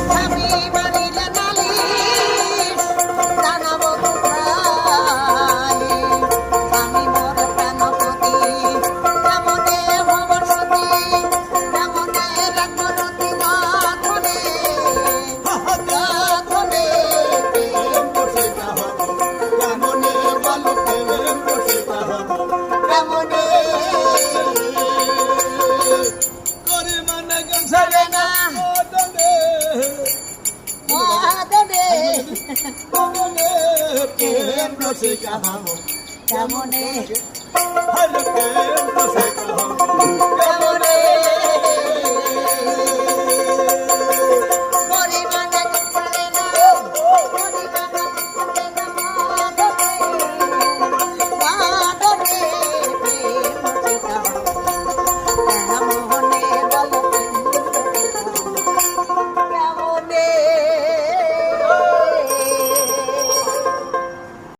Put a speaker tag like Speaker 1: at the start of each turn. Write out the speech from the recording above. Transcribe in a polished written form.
Speaker 1: স্বামী মারিলে নালিশ জানাবো কোথায় স্বামী মোর প্রাণপতি কেমনে হব সতী কেমনে রাখবো রতি নাথনে নাথনে প্রেম বসিতা হব কেমনে বলো প্রেম বসিতা হব কেমনে
Speaker 2: করে মানে
Speaker 1: চলে না মদনে প্রেম রসিকা হব কেমনে
Speaker 2: হরে প্রেম বসে
Speaker 1: কেমনে